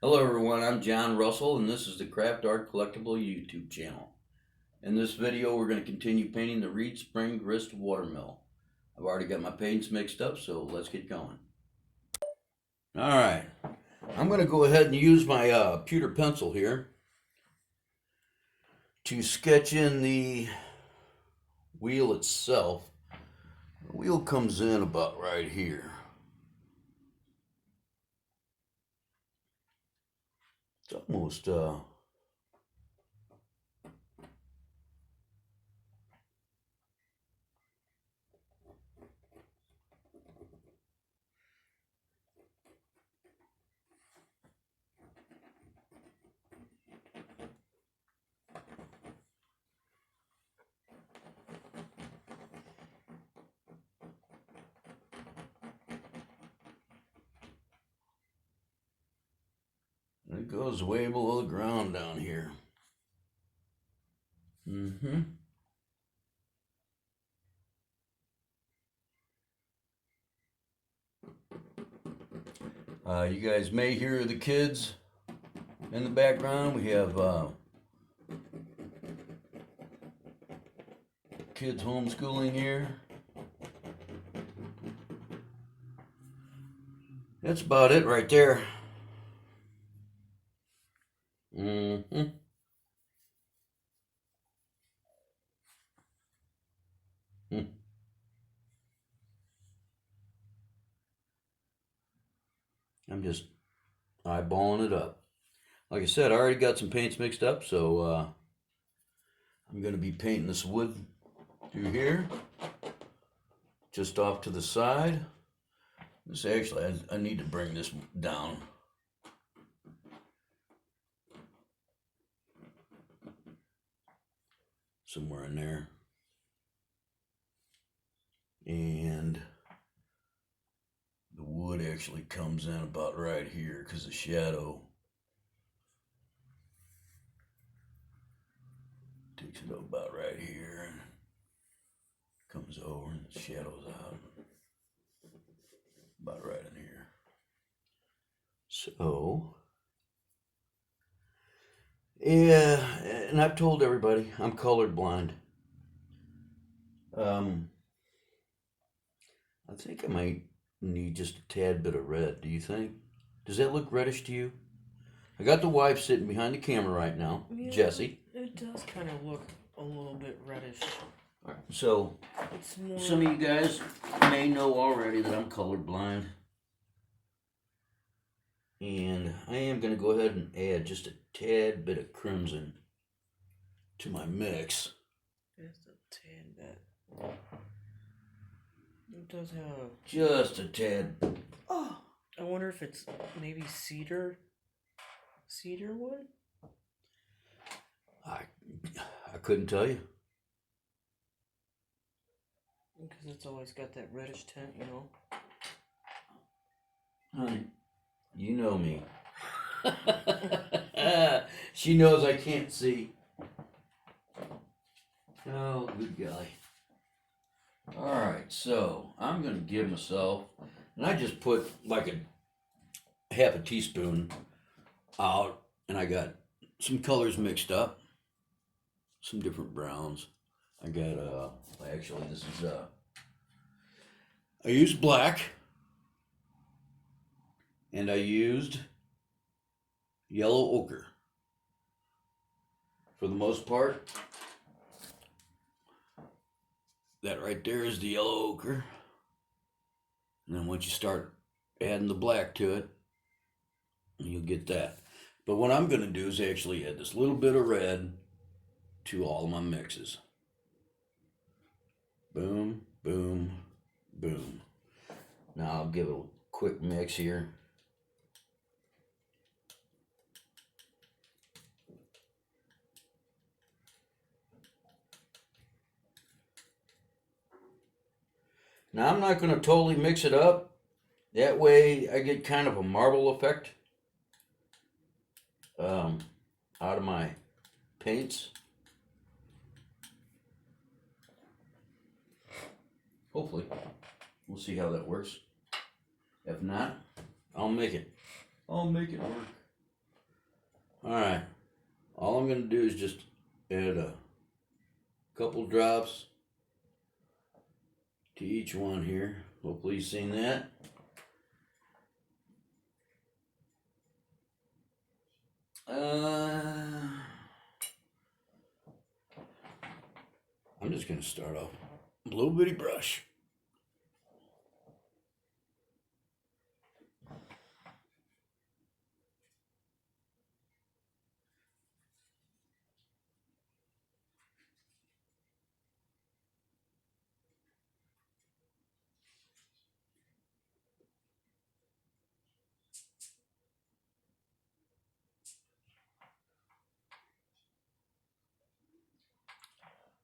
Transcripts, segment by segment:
Hello everyone, I'm John Russell and this is the Craft Art Collectible YouTube channel. In this video we're going to continue painting the Reed Spring Grist Watermill. I've already got my paints mixed up, so let's get going. Alright, I'm going to go ahead and use my pewter pencil here to sketch in the wheel itself. The wheel comes in about right here. It's almost it goes way below the ground down here. You guys may hear the kids in the background. We have kids homeschooling here. That's about it right there. I'm just eyeballing it up. Like I said, I already got some paints mixed up, so I'm going to be painting this wood through here, just off to the side. This actually, I need to bring this down. Somewhere in there. And the wood actually comes in about right here because the shadow takes it up about right here and comes over and the shadow's out about right in here. So, yeah, and I've told everybody I'm colorblind. I think I might need just a tad bit of red. Do you think? Does that look reddish to you? I got the wife sitting behind the camera right now, Yeah, Jessie. It does kind of look a little bit reddish. All right, so It's more... some of you guys may know already that I'm colorblind. And I am going to go ahead and add just a tad bit of crimson to my mix. Just a tad bit. It does have... Just a tad. Oh! I wonder if it's maybe cedar wood? I couldn't tell you. Because it's always got that reddish tint, you know? Honey, you know me. She knows I can't see. Oh, good golly. Alright, so I'm going to give myself, and I just put like a half a teaspoon out, and I got some colors mixed up, some different browns. I got, actually this is, I used black, and I used yellow ochre. For the most part, that right there is the yellow ochre. And then once you start adding the black to it, you'll get that. But what I'm going to do is actually add this little bit of red to all of my mixes. Boom, boom, boom. Now I'll give it a quick mix here. Now I'm not going to totally mix it up. That way I get kind of a marble effect out of my paints. Hopefully. We'll see how that works. If not, I'll make it work. Alright. All I'm going to do is just add a couple drops to each one here. Hopefully you've seen that. I'm just going to start off a little bitty brush.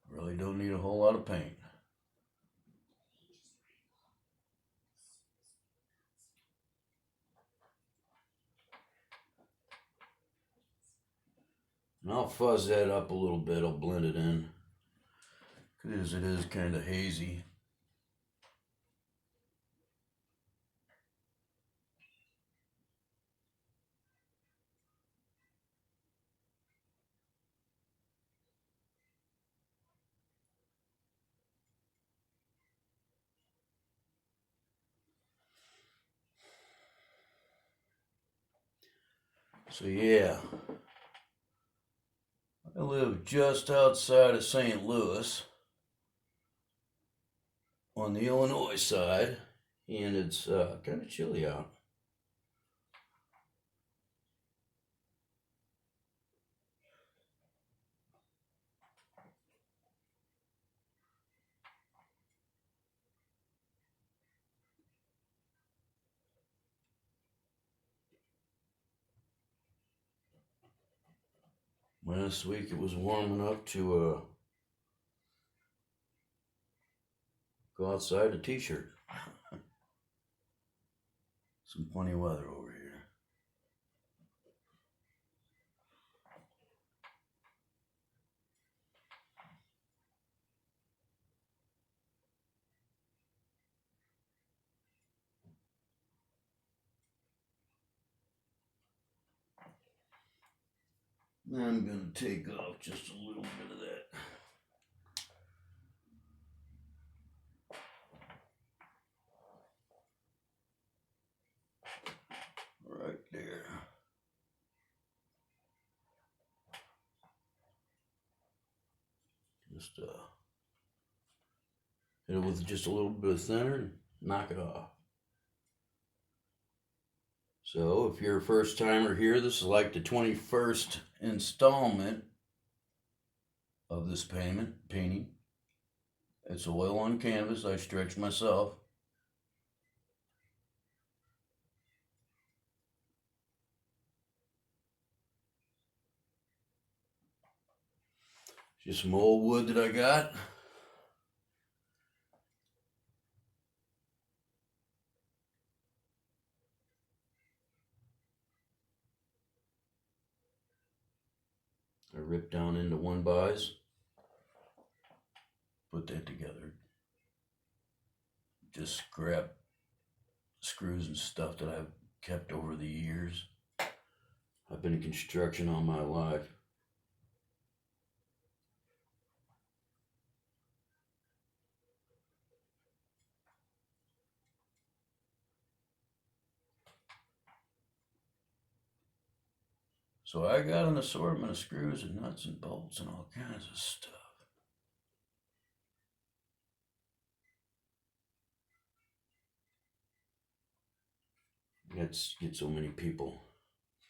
Really don't need a whole lot of paint. And I'll fuzz that up a little bit. I'll blend it in because it is kind of hazy. So yeah, I live just outside of St. Louis on the Illinois side, and it's kind of chilly out. Last week it was warm enough to go outside in a t-shirt. Some funny weather over here. I'm going to take off just a little bit of that. Right there. Just hit it with just a little bit of thinner and knock it off. So if you're a first timer here, this is like the 21st installment of this painting. It's oil on canvas. I stretched myself. Just some old wood that I got. I ripped down into 1x. Put that together. Just scrap screws and stuff that I've kept over the years. I've been in construction all my life. So I got an assortment of screws and nuts and bolts and all kinds of stuff. Let's get so many people.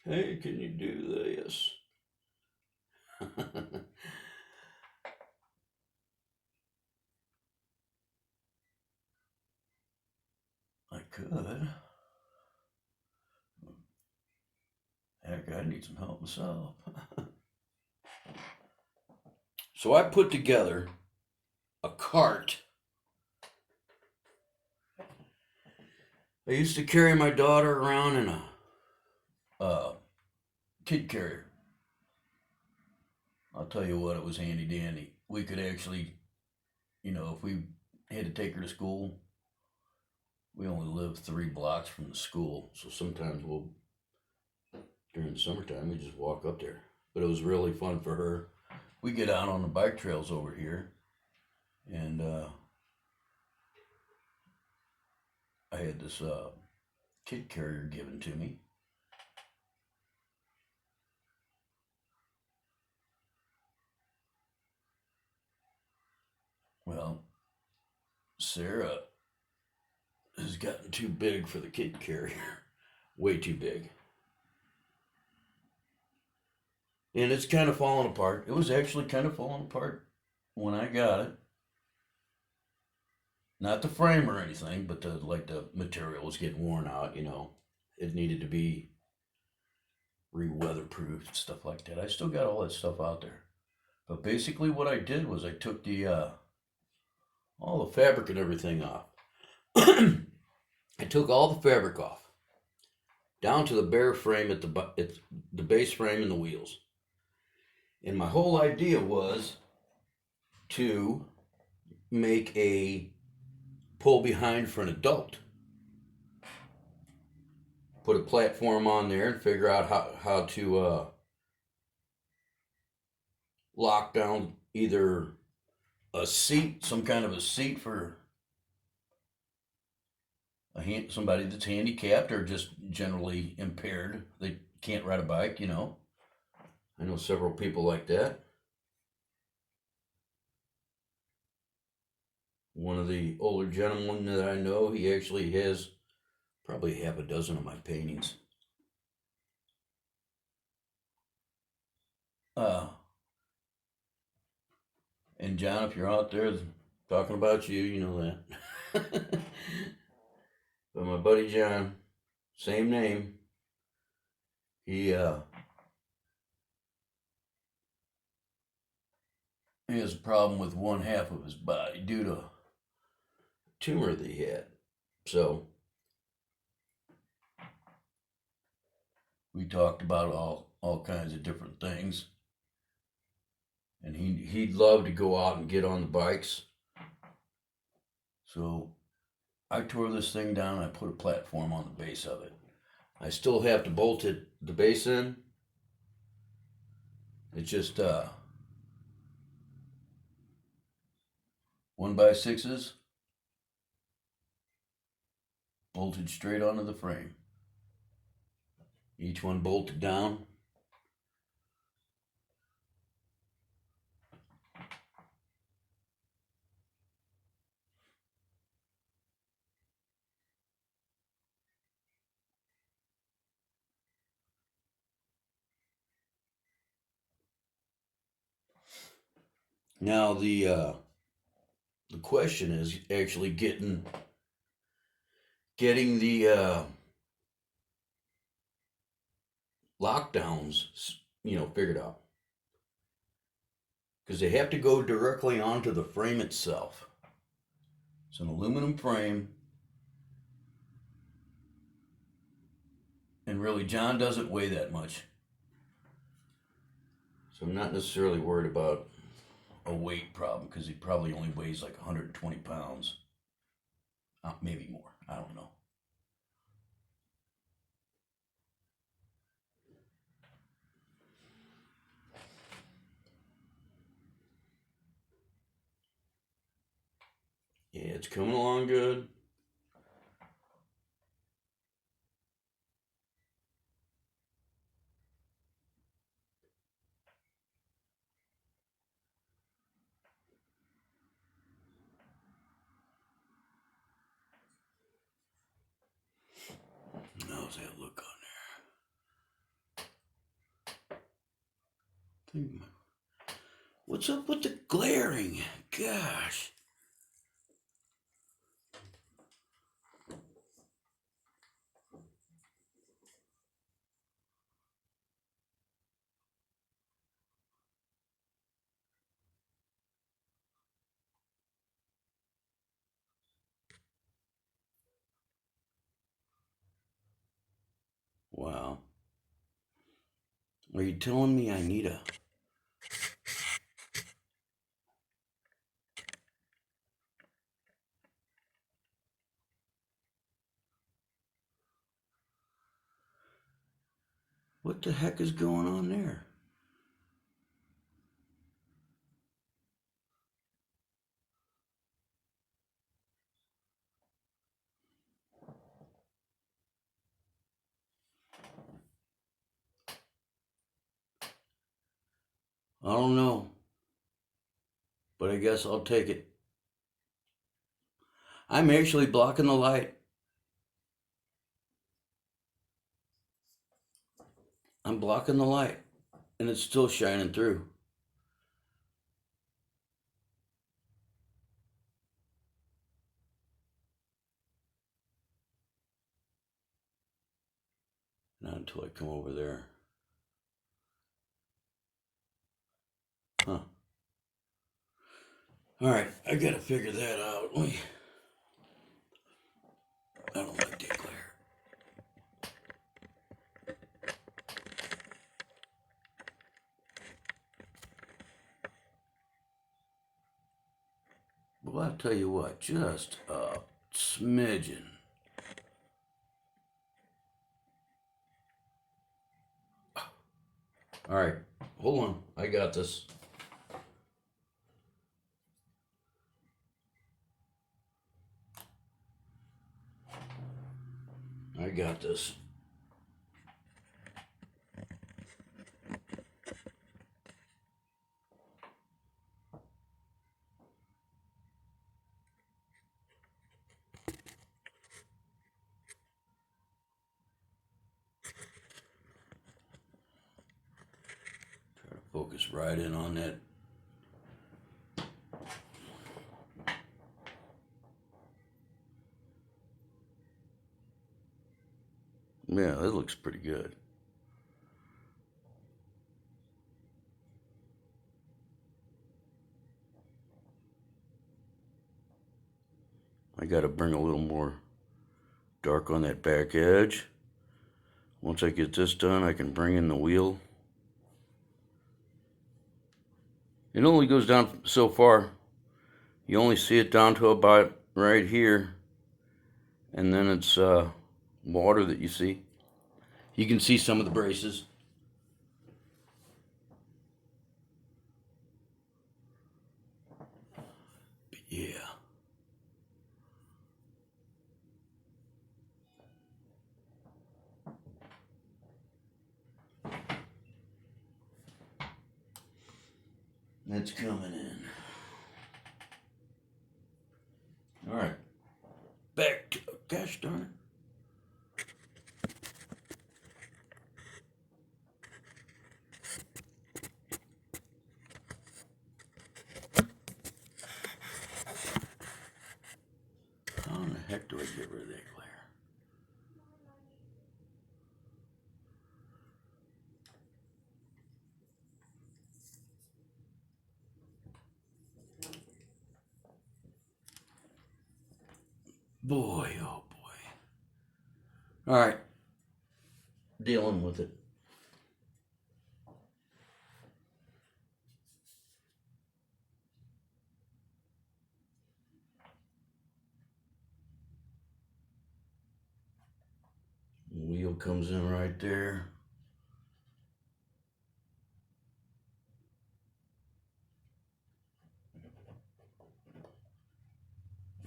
Hey, can you do this? I could. Heck, I need some help myself. So I put together a cart. I used to carry my daughter around in a kid carrier. I'll tell you what, it was handy dandy. We could actually, if we had to take her to school, we only lived 3 blocks from the school, so sometimes we'll during the summertime. We just walk up there. But it was really fun for her. We get out on the bike trails over here, and I had this kid carrier given to me. Well, Sarah has gotten too big for the kid carrier. Way too big. And it's kind of falling apart. It was actually kind of falling apart when I got it. Not the frame or anything, but the material was getting worn out. It needed to be re-weatherproofed and stuff like that. I still got all that stuff out there. But basically, what I did was I took the all the fabric and everything off. I took all the fabric off, down to the bare frame at the base frame and the wheels. And my whole idea was to make a pull behind for an adult. Put a platform on there and figure out how to lock down either a seat, some kind of a seat for somebody that's handicapped or just generally impaired. They can't ride a bike. I know several people like that. One of the older gentlemen that I know, he actually has probably half a dozen of my paintings. And John, if you're out there talking about you, you know that. But my buddy John, same name, he has a problem with one half of his body due to a tumor that he had. So we talked about all kinds of different things. And he'd love to go out and get on the bikes. So I tore this thing down. I put a platform on the base of it. I still have to bolt the base in. It's just 1x6s bolted straight onto the frame. Each one bolted down. Now the question is actually getting the lockdowns, figured out, because they have to go directly onto the frame itself. It's an aluminum frame, and really John doesn't weigh that much, so I'm not necessarily worried about a weight problem, because he probably only weighs like 120 pounds, maybe more, I don't know. Yeah, it's coming along good. How's that look on there? What's up with the glaring? Gosh. Wow. Are you telling me I need a... What What the heck is going on there? I don't know, but I guess I'll take it. I'm actually blocking the light. I'm blocking the light, and it's still shining through. Not until I come over there. Huh. Alright, I gotta figure that out. I don't like that glare. Well, I'll tell you what, just a smidgen. Alright, hold on. I got this. I got this. Try to focus right in on that. Yeah, that looks pretty good. I gotta bring a little more dark on that back edge. Once I get this done, I can bring in the wheel. It only goes down so far. You only see it down to about right here. And then it's water that you see. You can see some of the braces. But yeah. That's coming in. Alright. Back to, gosh darn it. How in the heck do I get rid of that glare? Boy, oh boy. Alright. Dealing with it. Wheel comes in right there.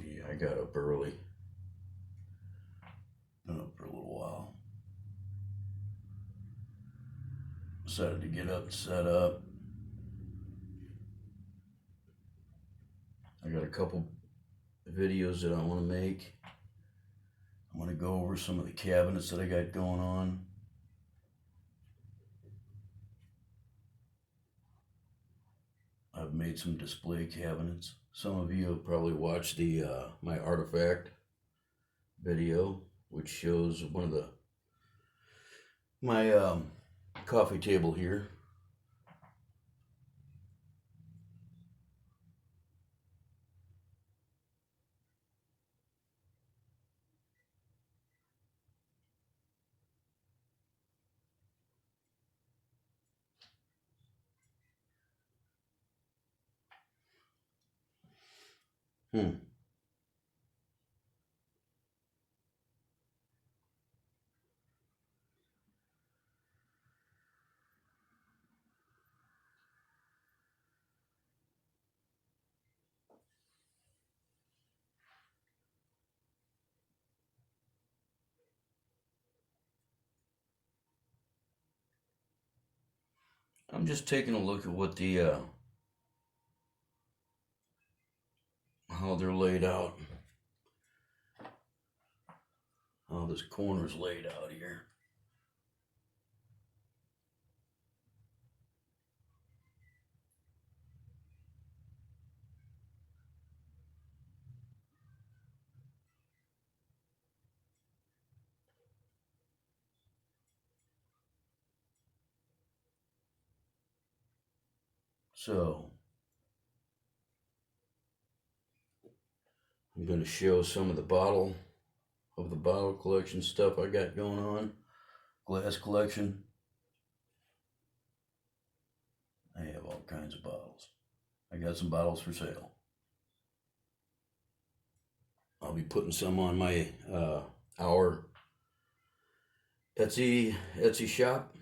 Yeah, I got up early. Been up for a little while. Decided to get up and set up. I got a couple videos that I want to make. I want to go over some of the cabinets that I got going on. I've made some display cabinets. Some of you have probably watched the my artifact video, which shows one of my coffee table here. Hmm. I'm just taking a look at what the how they're laid out. How this corner's laid out here. So I'm going to show some of the bottle collection stuff I got going on. Glass collection. I have all kinds of bottles. I got some bottles for sale. I'll be putting some on my our Etsy shop.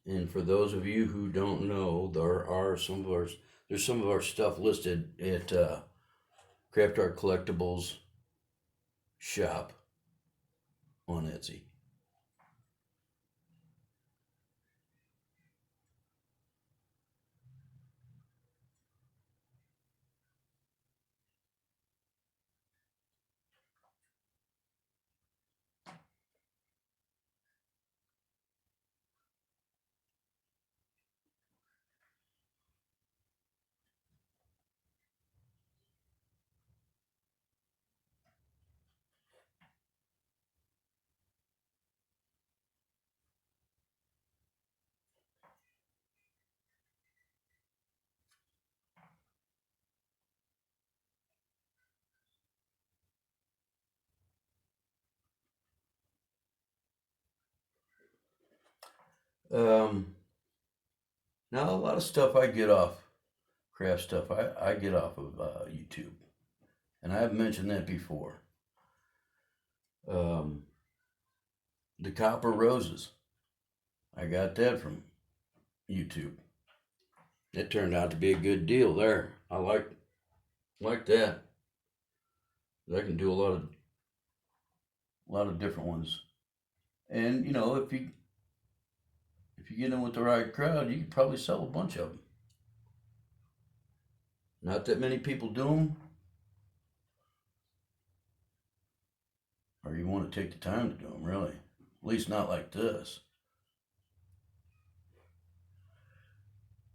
And for those of you who don't know, there's some of our stuff listed at Craft Art Collectibles shop on Etsy. Now a lot of stuff I get off craft stuff I get off of YouTube, and I've mentioned that before. Um, the copper roses, I got that from YouTube. It turned out to be a good deal there. I like that. I can do a lot of different ones, and you know if you get in with the right crowd, you could probably sell a bunch of them. Not that many people do them, or you want to take the time to do them, really. At least not like this.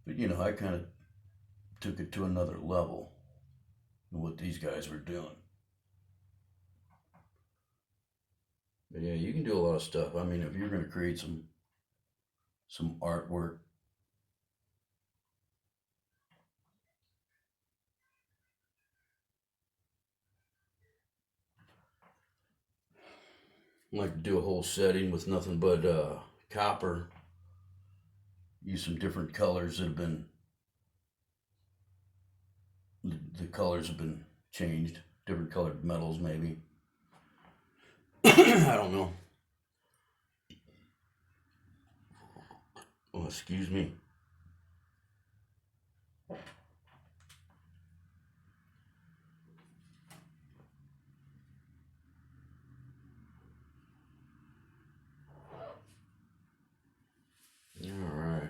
But you know, I kind of took it to another level than what these guys were doing. But yeah, you can do a lot of stuff. I mean, if you're going to create some artwork, like to do a whole setting with nothing but copper. Use some different colors that have been the colors have been changed. Different colored metals, maybe. I don't know. Oh, excuse me. All right.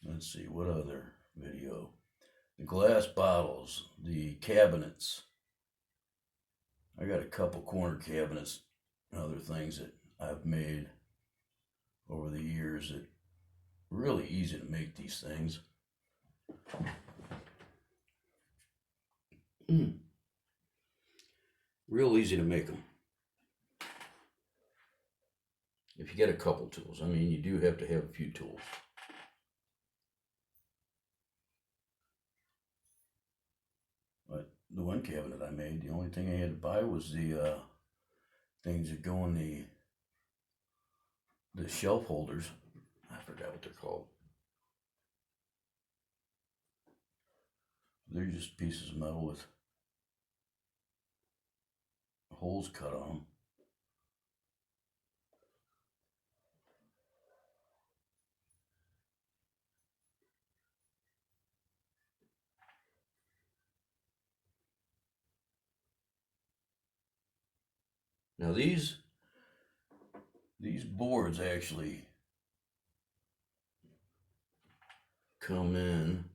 Let's see, what other video? The glass bottles, the cabinets. I got a couple corner cabinets and other things that I've made over the years that really easy to make these things. Real easy to make them. If you get a couple tools. I mean, you do have to have a few tools. But the one cabinet I made, the only thing I had to buy was the things that go in the shelf holders. I forgot what they're called. They're just pieces of metal with holes cut on them. Now these boards actually come in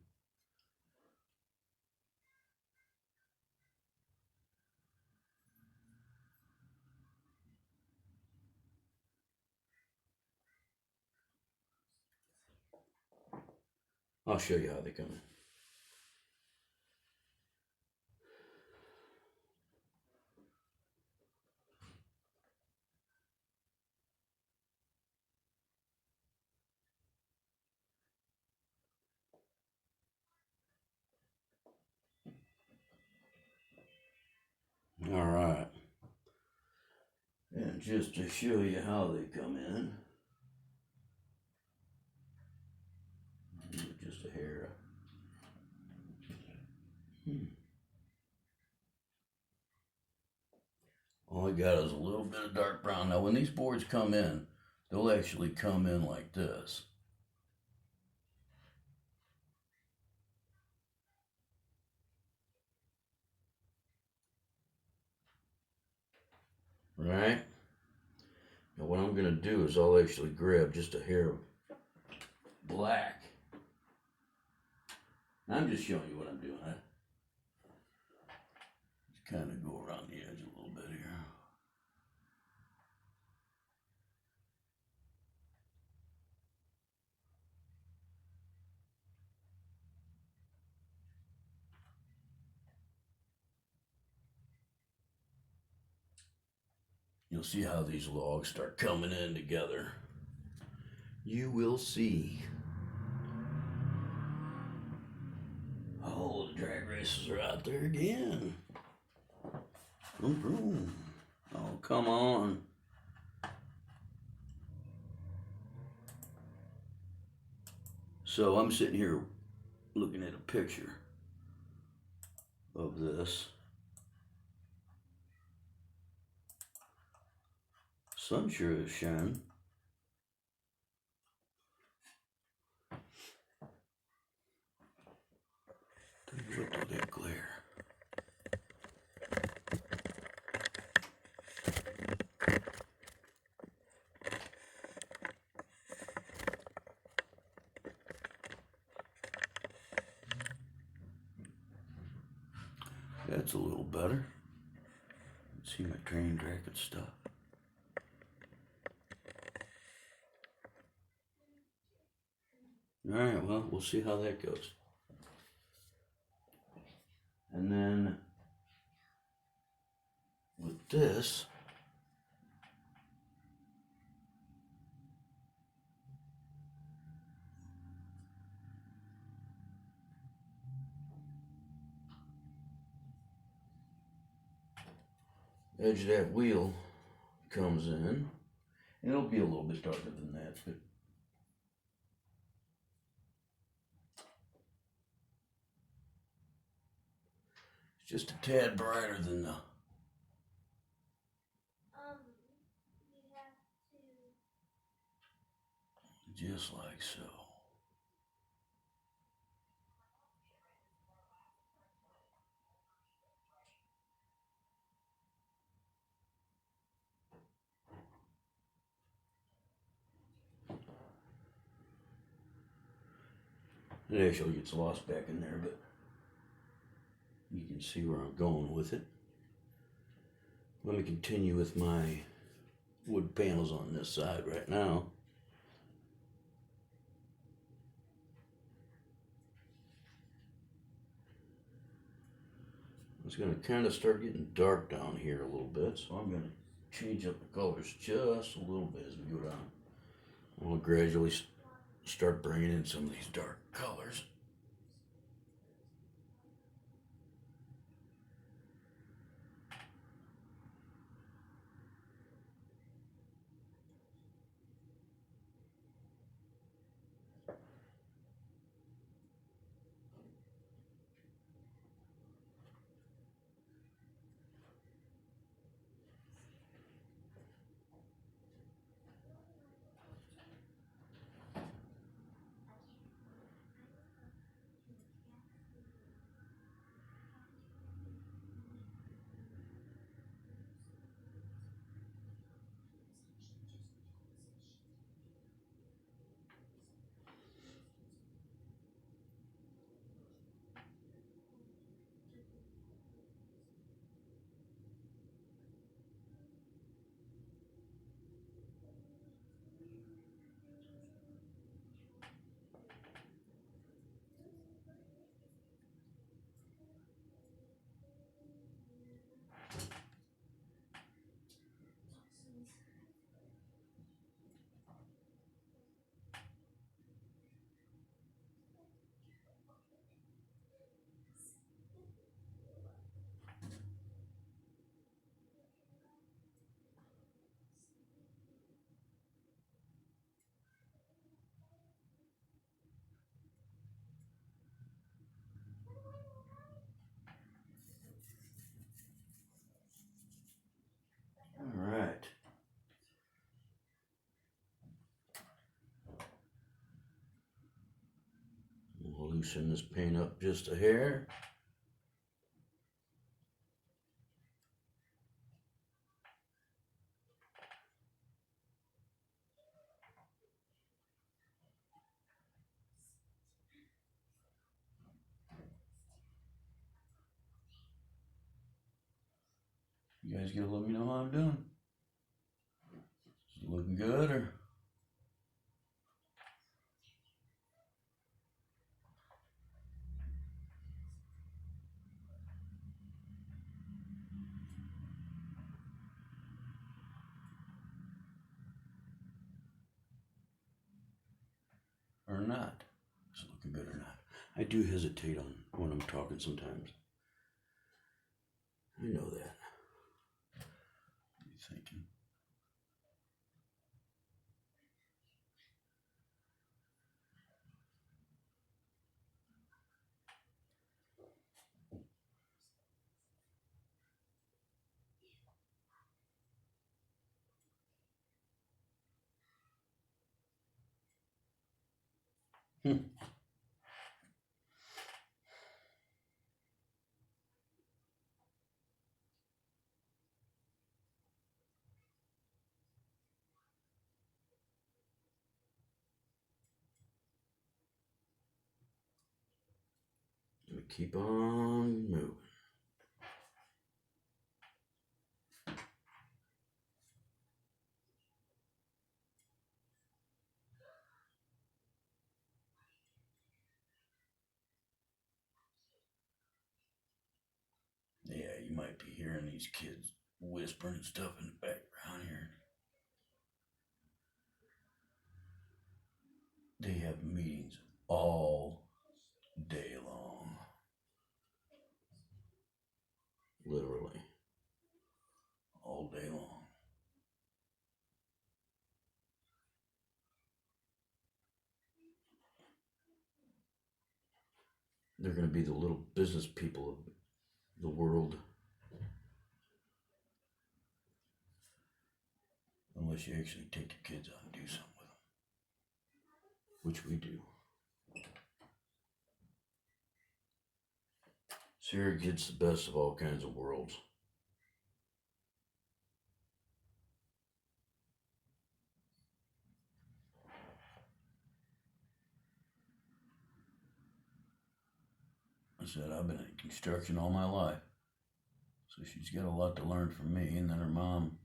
I'll show you how they come in. All right. And just to show you how they come in, just a hair. All I got is a little bit of dark brown. Now when these boards come in, they'll actually come in like this. Right? Now what I'm going to do is I'll actually grab just a hair of black. I'm just showing you what I'm doing. Just kind of go around the edge a little bit here. You'll see how these logs start coming in together. You will see. Oh, the drag races are out there again. Vroom, vroom. Oh, come on. So I'm sitting here looking at a picture of this. Sun sure is shining. Look at that glare. That's a little better. See my train tracking stuff. Alright, well, we'll see how that goes. And then with this, edge of that wheel comes in, and it'll be a little bit darker than that, but it's just a tad brighter than the just like so. It actually gets lost back in there, but you can see where I'm going with it. Let me continue with my wood panels on this side right now. It's going to kind of start getting dark down here a little bit, so I'm going to change up the colors just a little bit as we go down. I'll gradually start bringing in some of these dark colors. loosen this paint up just a hair. You guys gotta let me know how I'm doing. Is it looking good or not? Is it looking good or not? I do hesitate on when I'm talking sometimes. I know that. What are you thinking? We keep on moving. Yeah, you might be hearing these kids whispering and stuff in the background here. They have meetings all day long. Literally. All day long. They're going to be the little business people of the world. Unless you actually take your kids out and do something with them. Which we do. Sarah gets the best of all kinds of worlds. I said, I've been in construction all my life. So she's got a lot to learn from me. And then her mom,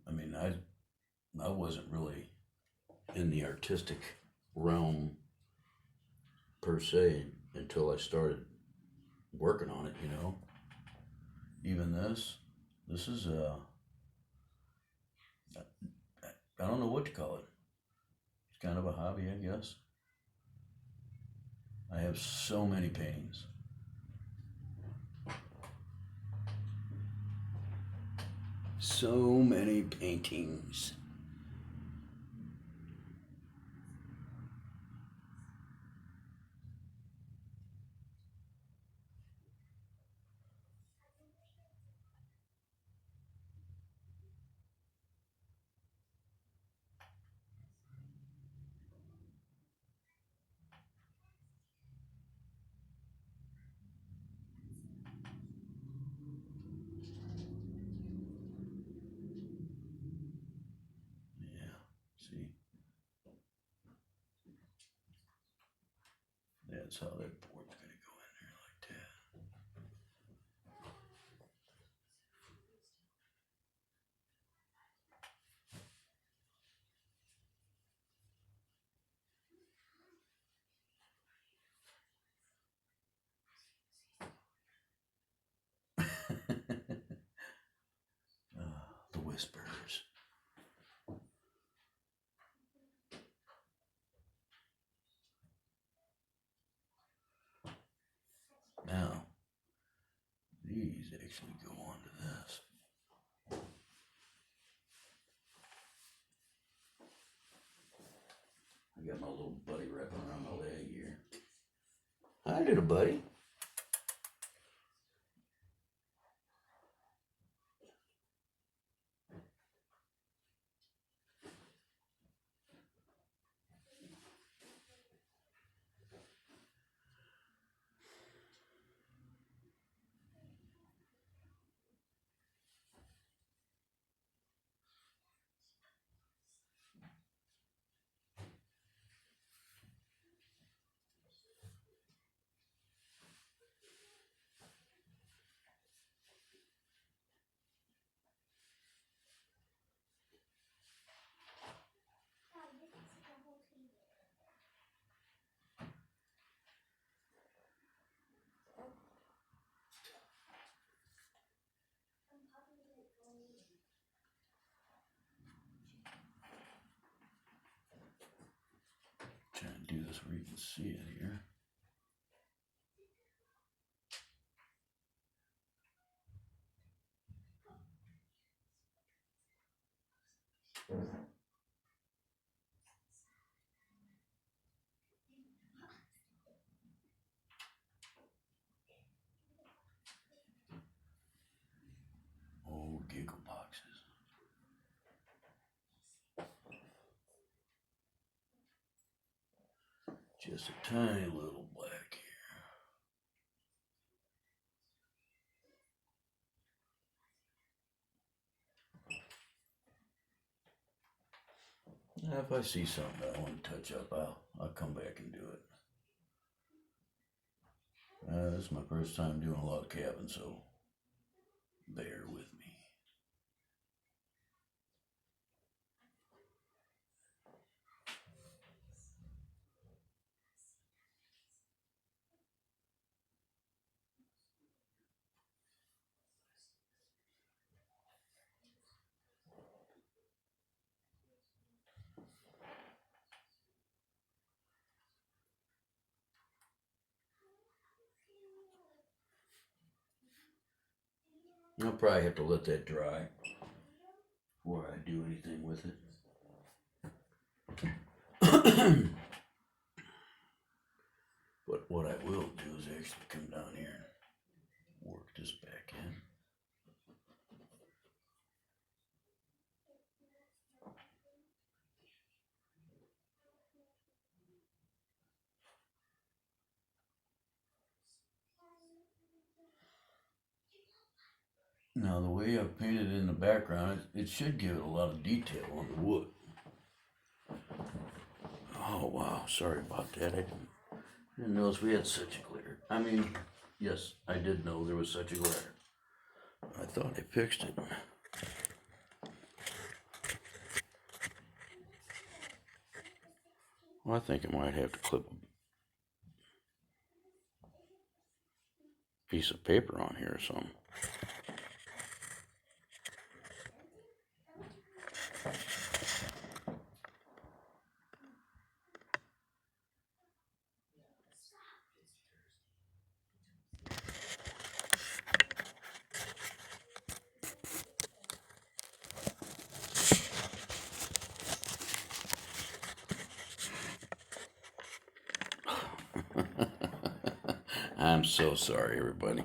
I mean, I wasn't really in the artistic realm per se until I started working on it, you know. Even this is I don't know what to call it. It's kind of a hobby, I guess. I have so many paintings. So many paintings. Yeah, see? That's how that board's gonna go in there like that. The whispers. Now, these actually go onto this. I got my little buddy wrapping around my leg here. Hi, little buddy. you can see it here. Oh, giggle boxes. Just a tiny little black here. Now, if I see something that I want to touch up, I'll come back and do it. This is my first time doing a lot of cabin, so bear with me. I'll probably have to let that dry before I do anything with it. But what I will do is actually come down here and work this back in. Now the way I've painted in the background, it should give it a lot of detail on the wood. Oh wow, sorry about that. I didn't notice we had such a glare. I mean, yes, I did know there was such a glare. I thought I fixed it. Well, I think I might have to clip a piece of paper on here or something. I'm so sorry, everybody.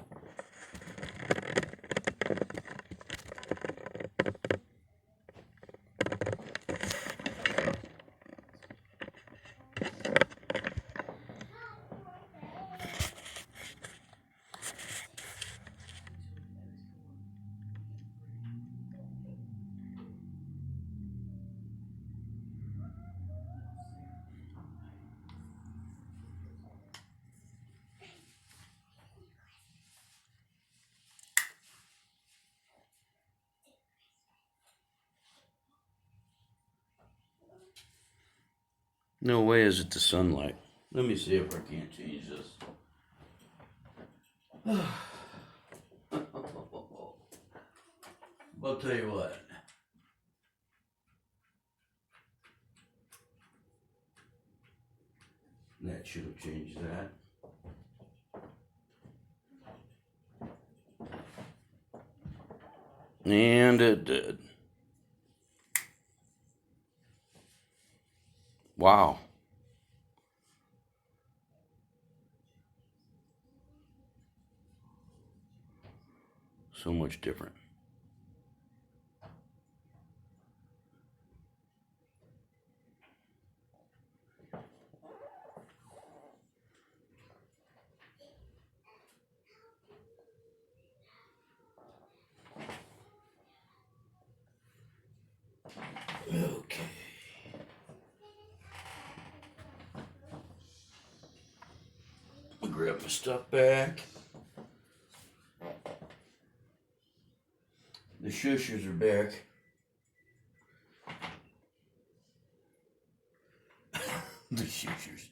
No way is it the sunlight. Let me see if I can't change this. I'll tell you what. That should have changed that. And it did. Wow. So much different. Okay. I'll grab my stuff back. The shushers are back. The shushers.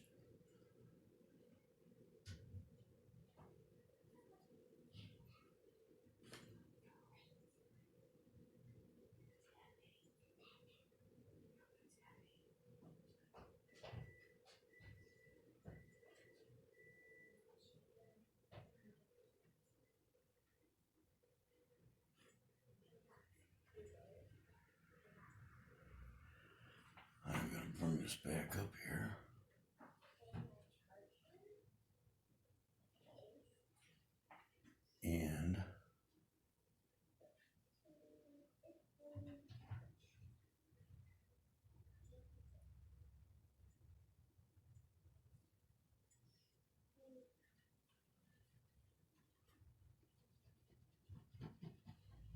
this back up here. And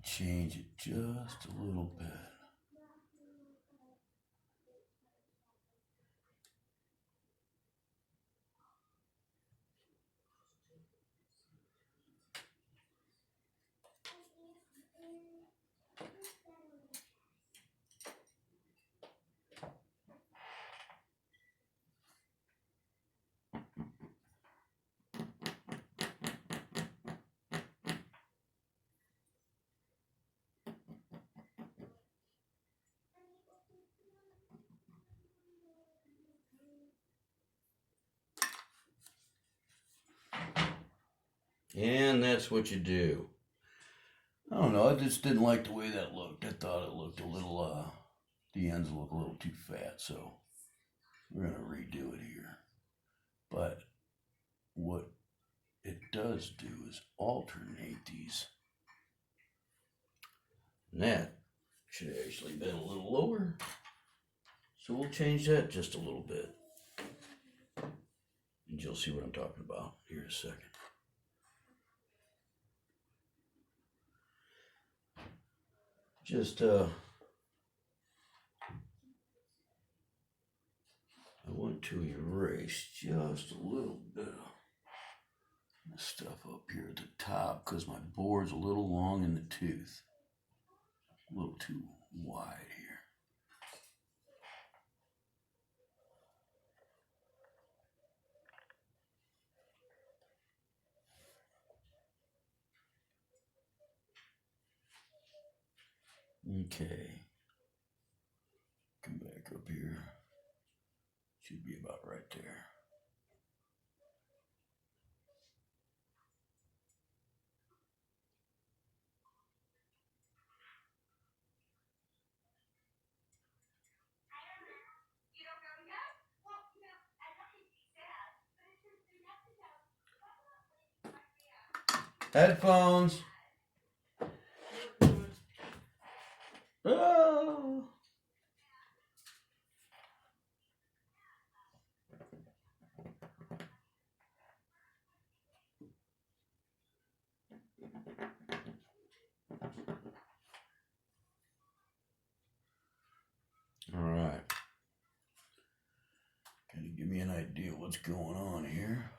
change it just a little bit. And that's what you do. I don't know, I just didn't like the way that looked. I thought it looked a little, the ends look a little too fat, so we're gonna redo it here. But what it does do is alternate these. And that should actually been a little lower. So we'll change that just a little bit. And you'll see what I'm talking about here in a second. Just, I want to erase just a little bit of this stuff up here at the top because my board's a little long in the tooth. A little too wide here. Okay. Come back up here. Should be about right there. Headphones. Oh. All right. Kind of give me an idea what's going on here.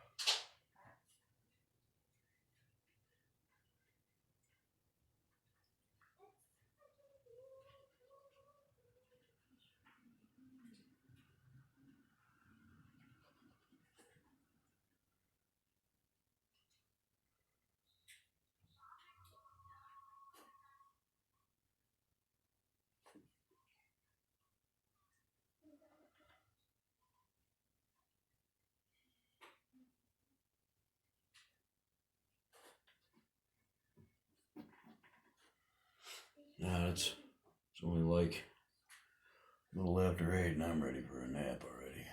Now it's only like a little after 8 and I'm ready for a nap already.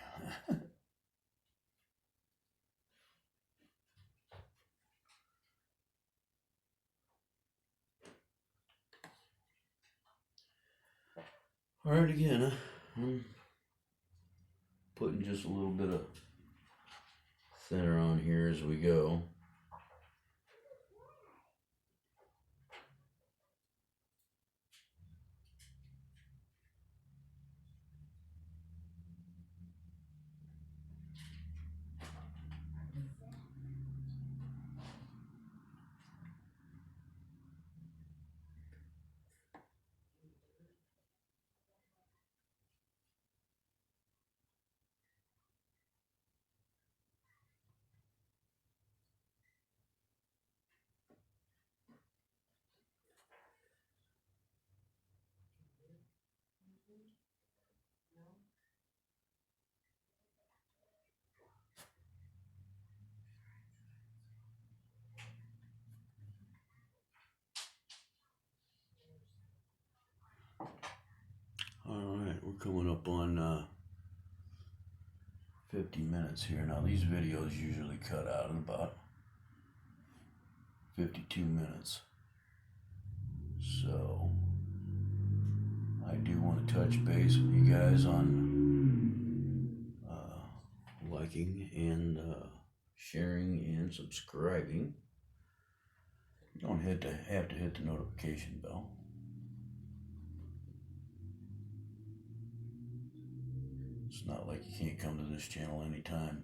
All right, again, I'm putting just a little bit of thinner on here as we go. All right, we're coming up on 50 minutes here. Now these videos usually cut out in about 52 minutes. So I do want to touch base with you guys on liking and sharing and subscribing. You don't have to hit the notification bell. It's not like you can't come to this channel anytime.